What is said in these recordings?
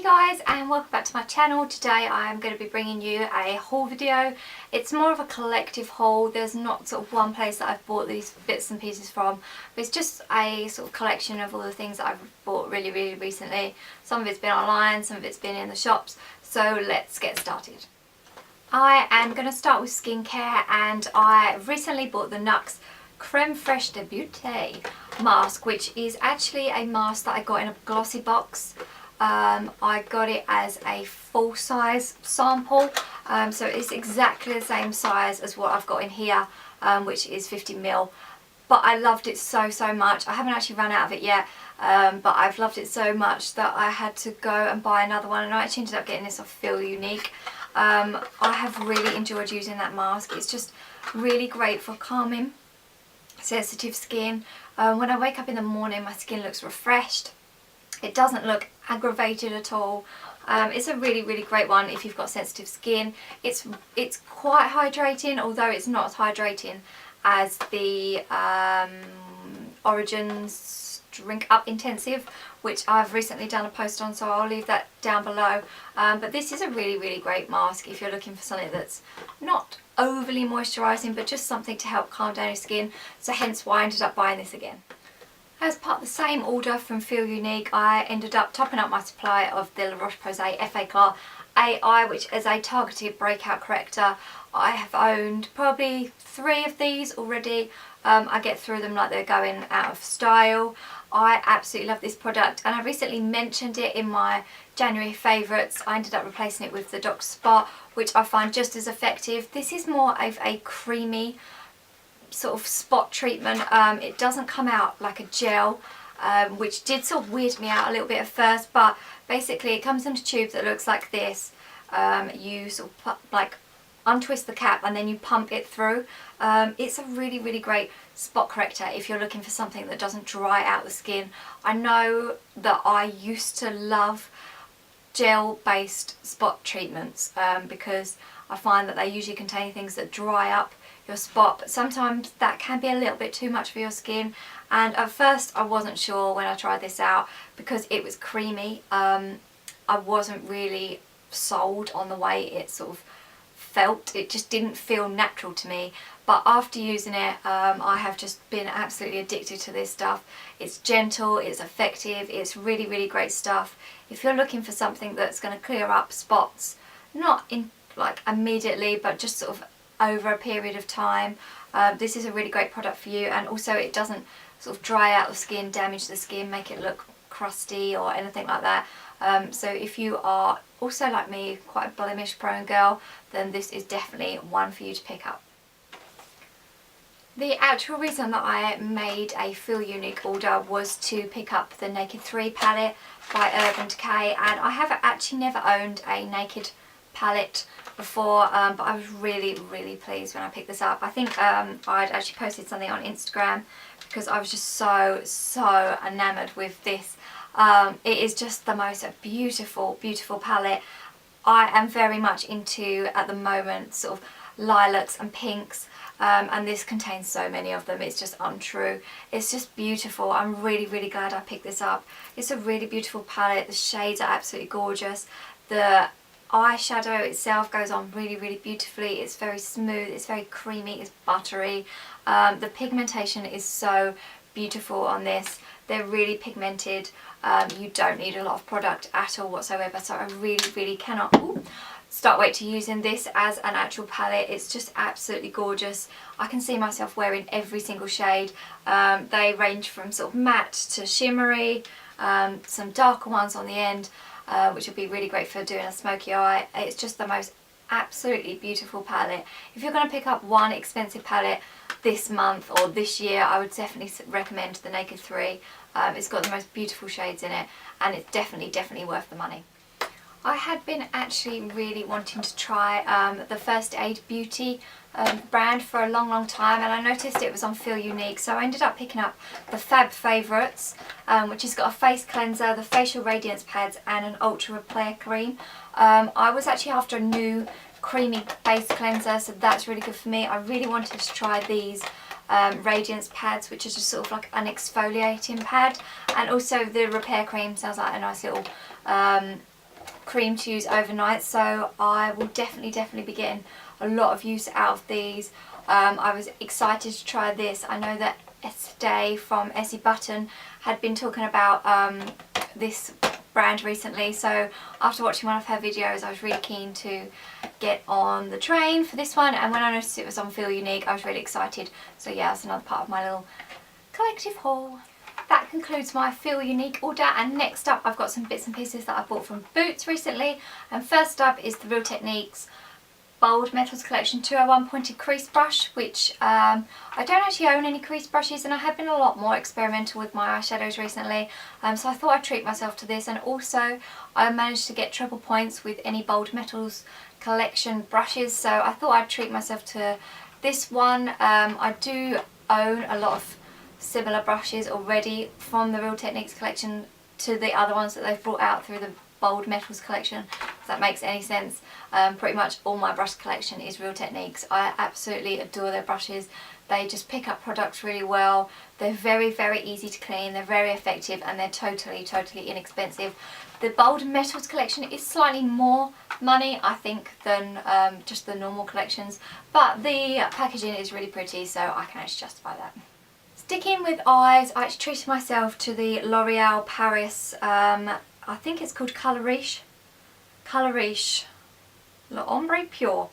Hey guys, and welcome back to my channel. Today I am going to be bringing you a haul video. It's more of a collective haul. There's not sort of one place that I've bought these bits and pieces from, but it's just a sort of collection of all the things that I've bought really recently. Some of it's been online, some of it's been in the shops, so let's get started. I am going to start with skincare, and I recently bought the NARS Creme Fraiche de Beauté mask, which is actually a mask that I got in a glossy box. I got it as a full size sample, so it's exactly the same size as what I've got in here, which is 50ml. But I loved it so much. I haven't actually run out of it yet, but I've loved it so much that I had to go and buy another one, and I actually ended up getting this off Feel Unique. I have really enjoyed using that mask. It's just really great for calming sensitive skin. When I wake up in the morning, my skin looks refreshed. It doesn't look aggravated at all. It's a really great one if you've got sensitive skin. It's quite hydrating, although it's not as hydrating as the Origins Drink Up Intensive, which I've recently done a post on, so I'll leave that down below. But this is a really great mask if you're looking for something that's not overly moisturising, but just something to help calm down your skin. So hence why I ended up buying this again. As part of the same order from Feel Unique, I ended up topping up my supply of the La Roche-Posay F.A.Clar AI, which is a targeted breakout corrector. I have owned probably 3 of these already. I get through them like they're going out of style. I absolutely love this product, and I recently mentioned it in my January favourites. I ended up replacing it with the Dr. Spot, which I find just as effective. This is more of a creamy sort of spot treatment. It doesn't come out like a gel, which did sort of weird me out a little bit at first, but basically it comes in a tube that looks like this. You sort of like untwist the cap and then you pump it through. It's a really great spot corrector if you're looking for something that doesn't dry out the skin. I know that I used to love gel based spot treatments because I find that they usually contain things that dry up your spot, but sometimes that can be a little bit too much for your skin, and at first I wasn't sure when I tried this out because it was creamy. I wasn't really sold on the way it sort of felt. It just didn't feel natural to me, but after using it I have just been absolutely addicted to this stuff. It's gentle, it's effective, it's really great stuff. If you're looking for something that's going to clear up spots, not in like immediately, but just sort of over a period of time, this is a really great product for you. And also it doesn't sort of dry out the skin, damage the skin, make it look crusty or anything like that. So if you are also like me, quite a blemish prone girl, then this is definitely one for you to pick up. The actual reason that I made a Feel Unique order was to pick up the Naked 3 palette by Urban Decay, and I have actually never owned a Naked palette before, but I was really pleased when I picked this up. I think I'd actually posted something on Instagram because I was just so enamoured with this. It is just the most beautiful palette. I am very much into, at the moment, sort of lilacs and pinks, and this contains so many of them, it's just untrue. It's just beautiful. I'm really glad I picked this up. It's a really beautiful palette. The shades are absolutely gorgeous. The eyeshadow itself goes on really beautifully. It's very smooth, it's very creamy, it's buttery. The pigmentation is so beautiful on this. They're really pigmented. You don't need a lot of product at all whatsoever, so I really cannot start wait to using this as an actual palette. It's just absolutely gorgeous. I can see myself wearing every single shade. They range from sort of matte to shimmery, some darker ones on the end, which would be really great for doing a smoky eye. It's just the most absolutely beautiful palette. If you're going to pick up one expensive palette this month or this year, I would definitely recommend the Naked 3. It's got the most beautiful shades in it, and it's definitely worth the money. I had been actually really wanting to try the First Aid Beauty brand for a long time, and I noticed it was on Feel Unique, so I ended up picking up the Fab Favourites, which has got a face cleanser, the facial radiance pads, and an ultra repair cream. I was actually after a new creamy base cleanser, so that's really good for me. I really wanted to try these radiance pads, which is just sort of like an exfoliating pad, and also the repair cream sounds like a nice little cream to use overnight, so I will definitely be getting a lot of use out of these. I was excited to try this. I know that Estee from Essie Button had been talking about this brand recently, so after watching one of her videos I was really keen to get on the train for this one, and when I noticed it was on Feel Unique I was really excited. So yeah, that's another part of my little collective haul. That concludes my Feel Unique order, and next up I've got some bits and pieces that I bought from Boots recently. And first up is the Real Techniques Bold Metals Collection 201 Pointed Crease Brush, which I don't actually own any crease brushes, and I have been a lot more experimental with my eyeshadows recently, so I thought I'd treat myself to this. And also I managed to get triple points with any Bold Metals Collection brushes, so I thought I'd treat myself to this one. I do own a lot of similar brushes already from the Real Techniques collection to the other ones that they've brought out through the Bold Metals collection, if that makes any sense. Pretty much all my brush collection is Real Techniques. I absolutely adore their brushes. They just pick up products really well. They're very easy to clean, they're very effective, and they're totally inexpensive. The Bold Metals collection is slightly more money, I think, than just the normal collections, but the packaging is really pretty, so I can actually justify that. Sticking with eyes, I actually treated myself to the L'Oreal Paris, I think it's called Coloriche L'Ombre Pure.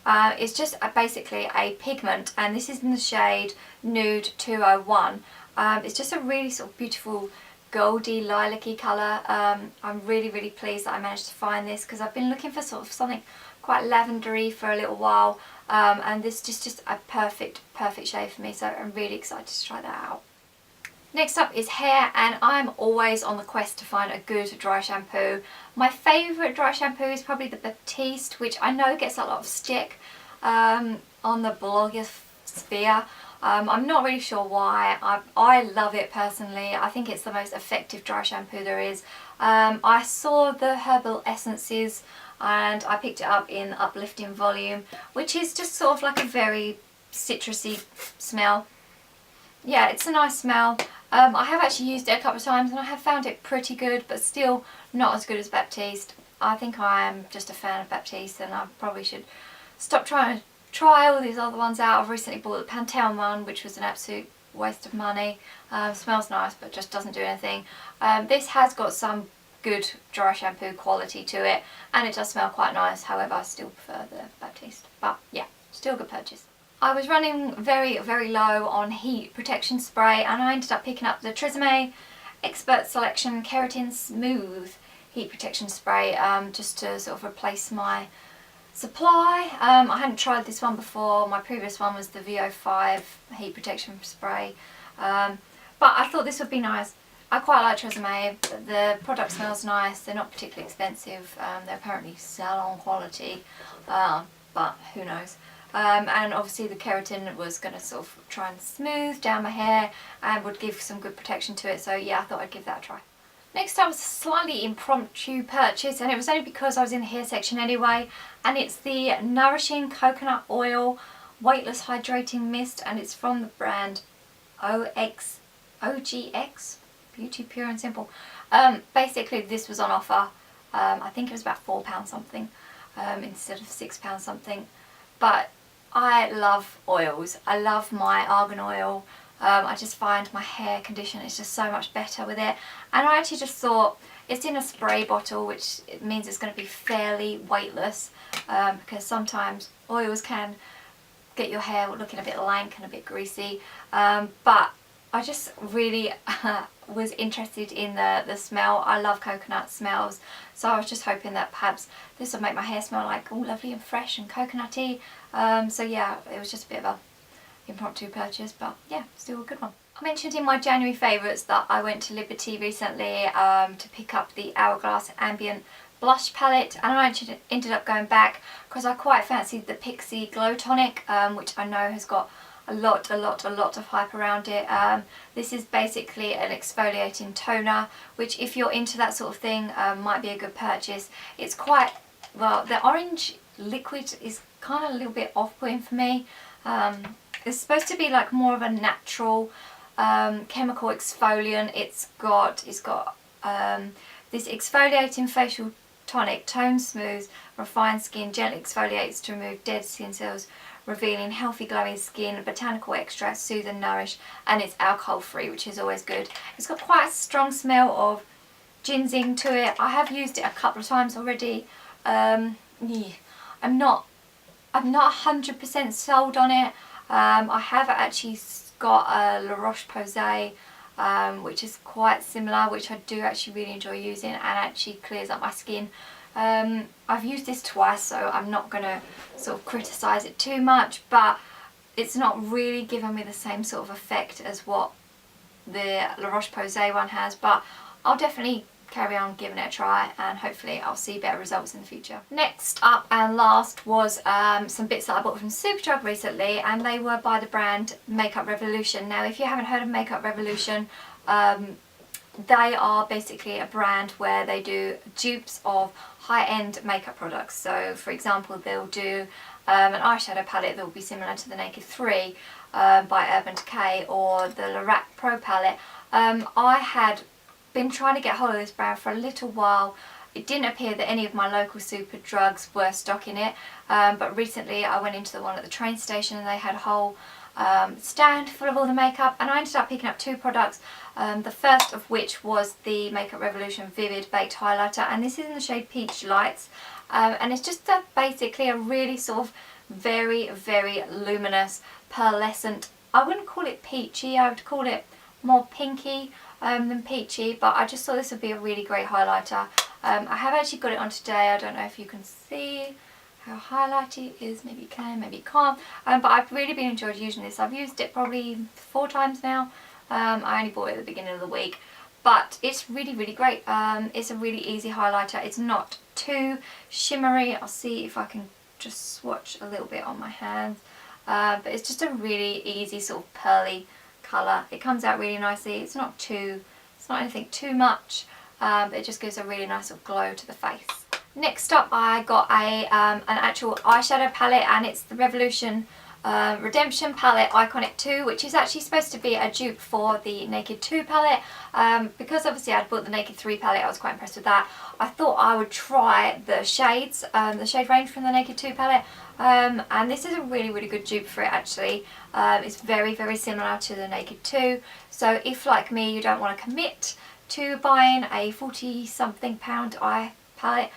It's just basically a pigment, and this is in the shade Nude 201. It's just a really sort of beautiful goldy lilac-y colour. I'm really pleased that I managed to find this, because I've been looking for sort of something quite lavendery for a little while, and this is just a perfect shade for me, so I'm really excited to try that out. Next up is hair, and I'm always on the quest to find a good dry shampoo. My favourite dry shampoo is probably the Batiste, which I know gets a lot of stick on the blogosphere. I'm not really sure why. I love it personally. I think it's the most effective dry shampoo there is. I saw the Herbal Essences and I picked it up in Uplifting Volume, which is just sort of like a very citrusy smell. Yeah, it's a nice smell. I have actually used it a couple of times and I have found it pretty good, but still not as good as Baptiste. I think I am just a fan of Baptiste, and I probably should stop trying to try all these other ones out. I've recently bought the Pantene one, which was an absolute waste of money. Smells nice but just doesn't do anything. This has got some good dry shampoo quality to it, and it does smell quite nice. However, I still prefer the Baptiste, but yeah, still a good purchase. I was running very low on heat protection spray, and I ended up picking up the Tresemme Expert Selection Keratin Smooth heat protection spray, just to sort of replace my supply. I hadn't tried this one before. My previous one was the VO5 heat protection spray, but I thought this would be nice. I quite like Tresemme. The product smells nice. They're not particularly expensive. They're apparently salon quality, but who knows. And obviously the keratin was going to sort of try and smooth down my hair and would give some good protection to it, so yeah, I thought I'd give that a try. Next up was a slightly impromptu purchase, and it was only because I was in the hair section anyway, and it's the Nourishing Coconut Oil Weightless Hydrating Mist, and it's from the brand OGX, Beauty Pure and Simple. Basically this was on offer. I think it was about £4 something instead of £6 something, but I love oils. I love my argan oil. I just find my hair condition is just so much better with it, and I actually just thought it's in a spray bottle, which means it's going to be fairly weightless, because sometimes oils can get your hair looking a bit lank and a bit greasy, but I just really was interested in the smell. I love coconut smells, so I was just hoping that perhaps this would make my hair smell like all lovely and fresh and coconutty. So yeah, it was just a bit of a impromptu purchase, but yeah, still a good one. I mentioned in my January favourites that I went to Liberty recently to pick up the Hourglass Ambient blush palette, and I actually ended up going back because I quite fancied the Pixie Glow Tonic, which I know has got a lot of hype around it. This is basically an exfoliating toner, which if you're into that sort of thing might be a good purchase. It's quite, well, the orange liquid is kind of a little bit off-putting for me. It's supposed to be like more of a natural chemical exfoliant. It's got this exfoliating facial tonic, tones smooth, refines skin, gently exfoliates to remove dead skin cells, revealing healthy glowing skin, botanical extracts, soothe and nourish, and it's alcohol free, which is always good. It's got quite a strong smell of ginseng to it. I have used it a couple of times already. I'm not 100% sold on it. I have actually got a La Roche-Posay, which is quite similar, which I do actually really enjoy using and actually clears up my skin. I've used this twice, so I'm not going to sort of criticise it too much, but it's not really given me the same sort of effect as what the La Roche-Posay one has, but I'll definitely carry on giving it a try and hopefully I'll see better results in the future. Next up and last was some bits that I bought from Superdrug recently, and they were by the brand Makeup Revolution. Now if you haven't heard of Makeup Revolution, they are basically a brand where they do dupes of high-end makeup products. So for example, they'll do an eyeshadow palette that will be similar to the Naked 3 by Urban Decay, or the Lorac Pro palette. I had been trying to get hold of this brand for a little while. It didn't appear that any of my local Superdrugs were stocking it, but recently I went into the one at the train station and they had a whole stand full of all the makeup, and I ended up picking up two products, the first of which was the Makeup Revolution Vivid Baked Highlighter, and this is in the shade Peach Lights, and it's just basically a really sort of very luminous, pearlescent, I wouldn't call it peachy, I would call it more pinky than peachy, but I just thought this would be a really great highlighter. I have actually got it on today. I don't know if you can see how highlighty it is, maybe you can, maybe you can't, but I've really been enjoyed using this. I've used it probably 4 times now. I only bought it at the beginning of the week, but it's really great. It's a really easy highlighter. It's not too shimmery. I'll see if I can just swatch a little bit on my hands, but it's just a really easy sort of pearly colour. It comes out really nicely. It's not anything too much, but it just gives a really nice sort of glow to the face. Next up, I got an actual eyeshadow palette, and it's the Revolution Redemption palette Iconic 2, which is actually supposed to be a dupe for the Naked 2 palette. Because obviously I'd bought the Naked 3 palette, I was quite impressed with that. I thought I would try the shades, the shade range from the Naked 2 palette, and this is a really good dupe for it actually. It's very similar to the Naked 2, so if like me you don't want to commit to buying a 40-something pound eye palette,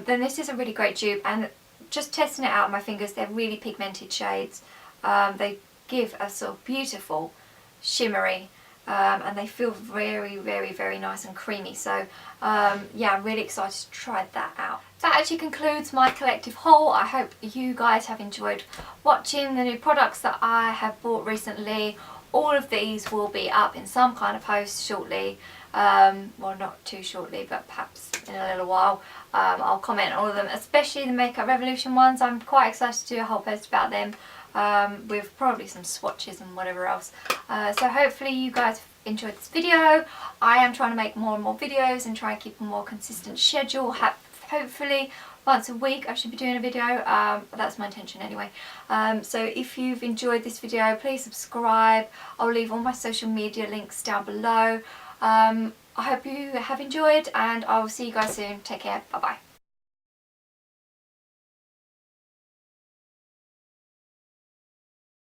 then this is a really great dupe, and just testing it out on my fingers, they're really pigmented shades. They give a sort of beautiful shimmery, and they feel very nice and creamy, so yeah, I'm really excited to try that out. That actually concludes my collective haul. I hope you guys have enjoyed watching the new products that I have bought recently. All of these will be up in some kind of post shortly. Well, not too shortly, but perhaps in a little while. I'll comment on all of them, especially the Makeup Revolution ones. I'm quite excited to do a whole post about them, with probably some swatches and whatever else. So hopefully you guys enjoyed this video. I am trying to make more and more videos and try and keep a more consistent schedule. Hopefully once a week I should be doing a video. That's my intention anyway. So if you've enjoyed this video, please subscribe. I'll leave all my social media links down below. I hope you have enjoyed, and I will see you guys soon. Take care. Bye bye.